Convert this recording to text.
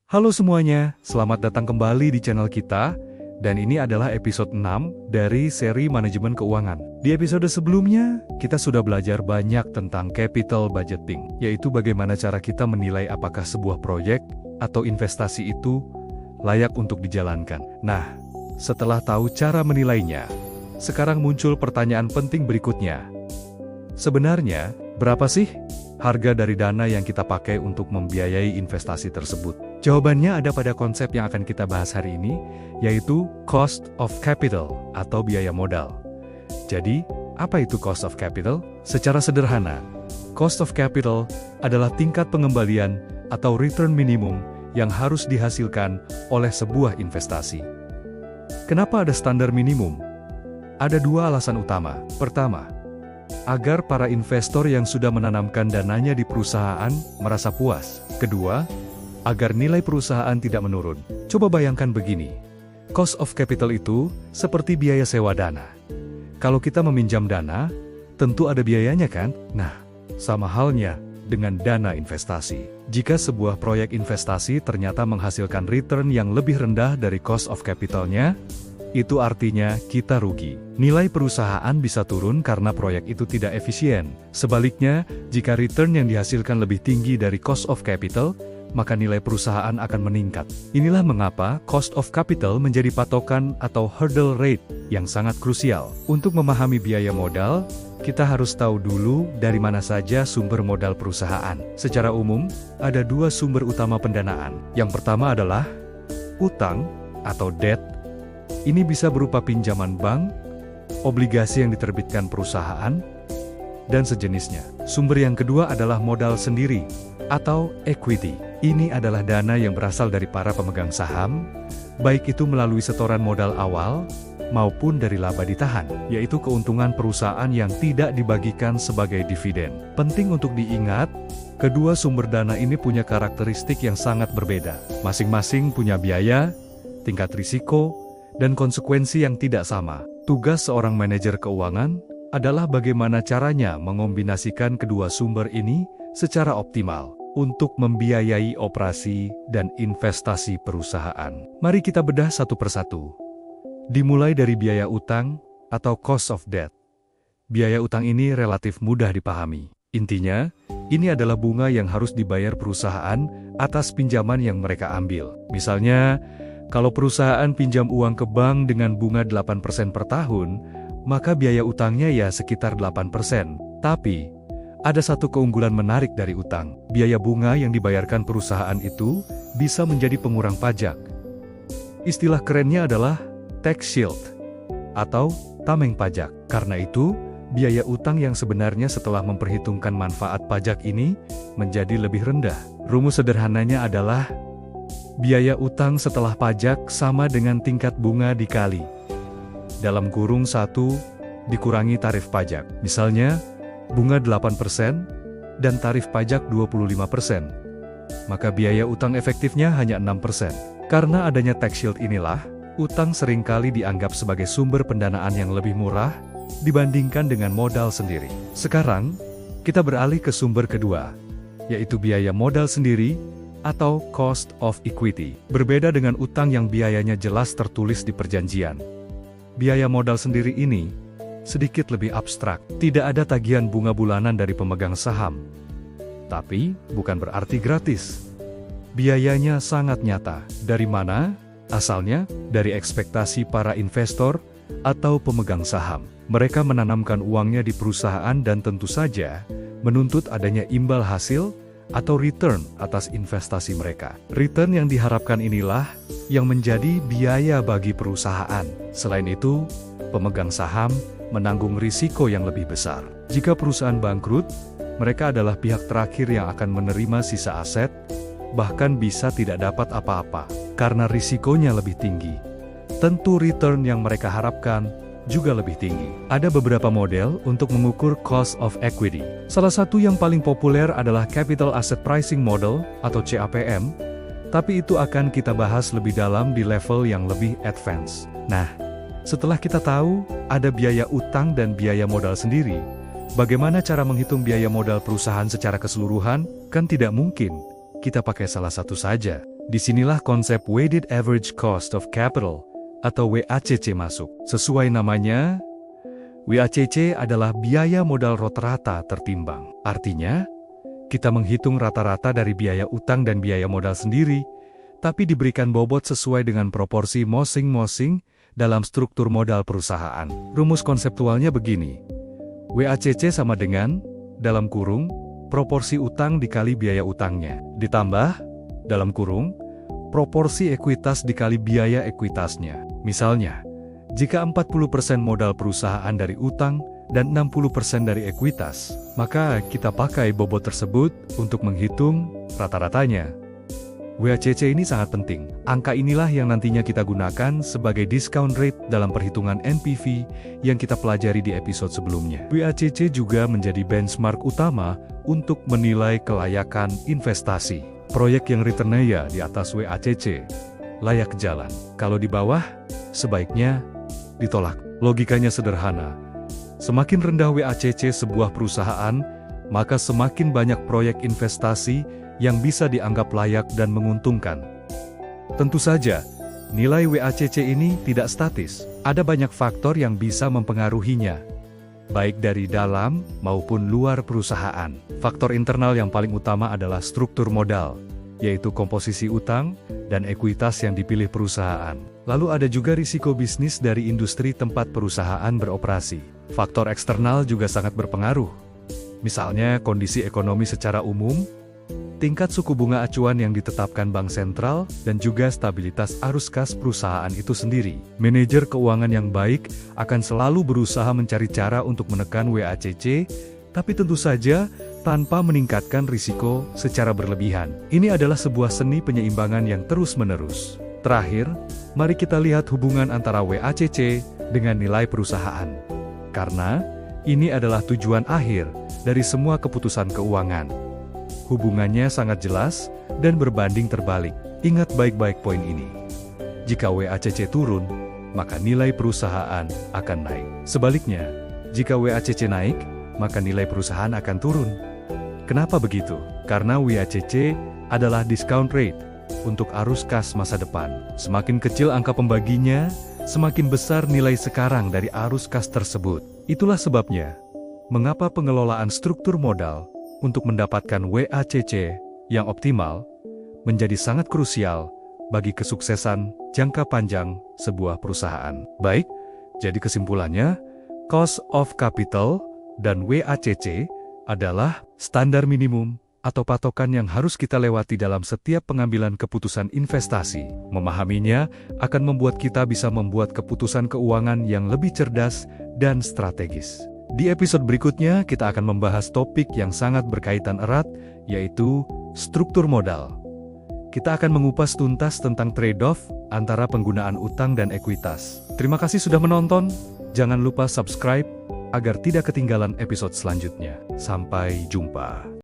Halo semuanya, selamat datang kembali di channel kita, dan ini adalah episode 6 dari seri manajemen keuangan. Di episode sebelumnya, kita sudah belajar banyak tentang capital budgeting, yaitu bagaimana cara kita menilai apakah sebuah proyek atau investasi itu layak untuk dijalankan. Nah, setelah tahu cara menilainya, sekarang muncul pertanyaan penting berikutnya. Sebenarnya, berapa sih harga dari dana yang kita pakai untuk membiayai investasi tersebut? Jawabannya ada pada konsep yang akan kita bahas hari ini, yaitu cost of capital atau biaya modal. Jadi, apa itu cost of capital? Secara sederhana, cost of capital adalah tingkat pengembalian atau return minimum yang harus dihasilkan oleh sebuah investasi. Kenapa ada standar minimum? Ada dua alasan utama. Pertama, agar para investor yang sudah menanamkan dananya di perusahaan merasa puas. Kedua, agar nilai perusahaan tidak menurun. Coba bayangkan begini, cost of capital itu seperti biaya sewa dana. Kalau kita meminjam dana, tentu ada biayanya kan? Nah, sama halnya dengan dana investasi. Jika sebuah proyek investasi ternyata menghasilkan return yang lebih rendah dari cost of capitalnya, itu artinya kita rugi. Nilai perusahaan bisa turun karena proyek itu tidak efisien. Sebaliknya, jika return yang dihasilkan lebih tinggi dari cost of capital, maka nilai perusahaan akan meningkat. Inilah mengapa cost of capital menjadi patokan atau hurdle rate yang sangat krusial. Untuk memahami biaya modal, kita harus tahu dulu dari mana saja sumber modal perusahaan. Secara umum, ada dua sumber utama pendanaan. Yang pertama adalah utang atau debt. Ini bisa berupa pinjaman bank, obligasi yang diterbitkan perusahaan, dan sejenisnya. Sumber yang kedua adalah modal sendiri atau equity. Ini adalah dana yang berasal dari para pemegang saham, baik itu melalui setoran modal awal, maupun dari laba ditahan, yaitu keuntungan perusahaan yang tidak dibagikan sebagai dividen. Penting untuk diingat, kedua sumber dana ini punya karakteristik yang sangat berbeda. Masing-masing punya biaya, tingkat risiko, dan konsekuensi yang tidak sama. Tugas seorang manajer keuangan adalah bagaimana caranya mengombinasikan kedua sumber ini secara optimal untuk membiayai operasi dan investasi perusahaan. Mari kita bedah satu persatu. Dimulai dari biaya utang atau cost of debt. Biaya utang ini relatif mudah dipahami. Intinya, ini adalah bunga yang harus dibayar perusahaan atas pinjaman yang mereka ambil. Misalnya, kalau perusahaan pinjam uang ke bank dengan bunga 8% per tahun, maka biaya utangnya ya sekitar 8%. Tapi, ada satu keunggulan menarik dari utang. Biaya bunga yang dibayarkan perusahaan itu bisa menjadi pengurang pajak. Istilah kerennya adalah tax shield atau tameng pajak. Karena itu, biaya utang yang sebenarnya setelah memperhitungkan manfaat pajak ini menjadi lebih rendah. Rumus sederhananya adalah biaya utang setelah pajak sama dengan tingkat bunga dikali dalam kurung 1 dikurangi tarif pajak. Misalnya, bunga 8% dan tarif pajak 25%. Maka biaya utang efektifnya hanya 6%. Karena adanya tax shield inilah, utang seringkali dianggap sebagai sumber pendanaan yang lebih murah dibandingkan dengan modal sendiri. Sekarang, kita beralih ke sumber kedua, yaitu biaya modal sendiri atau cost of equity. Berbeda dengan utang yang biayanya jelas tertulis di perjanjian. Biaya modal sendiri ini sedikit lebih abstrak. Tidak ada tagihan bunga bulanan dari pemegang saham. Tapi, bukan berarti gratis. Biayanya sangat nyata. Dari mana? Asalnya, dari ekspektasi para investor atau pemegang saham. Mereka menanamkan uangnya di perusahaan dan tentu saja menuntut adanya imbal hasil atau return atas investasi mereka. Return yang diharapkan inilah yang menjadi biaya bagi perusahaan. Selain itu, pemegang saham menanggung risiko yang lebih besar. Jika perusahaan bangkrut, mereka adalah pihak terakhir yang akan menerima sisa aset, bahkan bisa tidak dapat apa-apa, karena risikonya lebih tinggi. Tentu return yang mereka harapkan juga lebih tinggi. Ada beberapa model untuk mengukur cost of equity. Salah satu yang paling populer adalah Capital Asset Pricing Model atau CAPM, tapi itu akan kita bahas lebih dalam di level yang lebih advance. Nah, setelah kita tahu ada biaya utang dan biaya modal sendiri, bagaimana cara menghitung biaya modal perusahaan secara keseluruhan? Kan tidak mungkin kita pakai salah satu saja. Disinilah konsep Weighted Average Cost of Capital atau WACC masuk. Sesuai namanya, WACC adalah biaya modal rata-rata tertimbang. Artinya, kita menghitung rata-rata dari biaya utang dan biaya modal sendiri, tapi diberikan bobot sesuai dengan proporsi masing-masing dalam struktur modal perusahaan. Rumus konseptualnya begini. WACC sama dengan, dalam kurung, proporsi utang dikali biaya utangnya, ditambah, dalam kurung, proporsi ekuitas dikali biaya ekuitasnya. Misalnya, jika 40% modal perusahaan dari utang dan 60% dari ekuitas, maka kita pakai bobot tersebut untuk menghitung rata-ratanya. WACC ini sangat penting. Angka inilah yang nantinya kita gunakan sebagai discount rate dalam perhitungan NPV yang kita pelajari di episode sebelumnya. WACC juga menjadi benchmark utama untuk menilai kelayakan investasi. Proyek yang returnnya di atas WACC layak jalan. Kalau di bawah, sebaiknya ditolak. Logikanya sederhana. Semakin rendah WACC sebuah perusahaan, maka semakin banyak proyek investasi yang bisa dianggap layak dan menguntungkan. Tentu saja, nilai WACC ini tidak statis. Ada banyak faktor yang bisa mempengaruhinya, baik dari dalam maupun luar perusahaan. Faktor internal yang paling utama adalah struktur modal, yaitu komposisi utang dan ekuitas yang dipilih perusahaan. Lalu ada juga risiko bisnis dari industri tempat perusahaan beroperasi. Faktor eksternal juga sangat berpengaruh. Misalnya kondisi ekonomi secara umum, tingkat suku bunga acuan yang ditetapkan bank sentral, dan juga stabilitas arus kas perusahaan itu sendiri. Manajer keuangan yang baik akan selalu berusaha mencari cara untuk menekan WACC, tapi tentu saja tanpa meningkatkan risiko secara berlebihan. Ini adalah sebuah seni penyeimbangan yang terus-menerus. Terakhir, mari kita lihat hubungan antara WACC dengan nilai perusahaan. Karena ini adalah tujuan akhir dari semua keputusan keuangan. Hubungannya sangat jelas dan berbanding terbalik. Ingat baik-baik poin ini. Jika WACC turun, maka nilai perusahaan akan naik. Sebaliknya, jika WACC naik, maka nilai perusahaan akan turun. Kenapa begitu? Karena WACC adalah discount rate untuk arus kas masa depan. Semakin kecil angka pembaginya, semakin besar nilai sekarang dari arus kas tersebut. Itulah sebabnya, mengapa pengelolaan struktur modal untuk mendapatkan WACC yang optimal menjadi sangat krusial bagi kesuksesan jangka panjang sebuah perusahaan. Baik, jadi kesimpulannya, cost of capital dan WACC adalah standar minimum atau patokan yang harus kita lewati dalam setiap pengambilan keputusan investasi. Memahaminya akan membuat kita bisa membuat keputusan keuangan yang lebih cerdas dan strategis. Di episode berikutnya, kita akan membahas topik yang sangat berkaitan erat, yaitu struktur modal. Kita akan mengupas tuntas tentang trade-off antara penggunaan utang dan ekuitas. Terima kasih sudah menonton. Jangan lupa subscribe agar tidak ketinggalan episode selanjutnya. Sampai jumpa.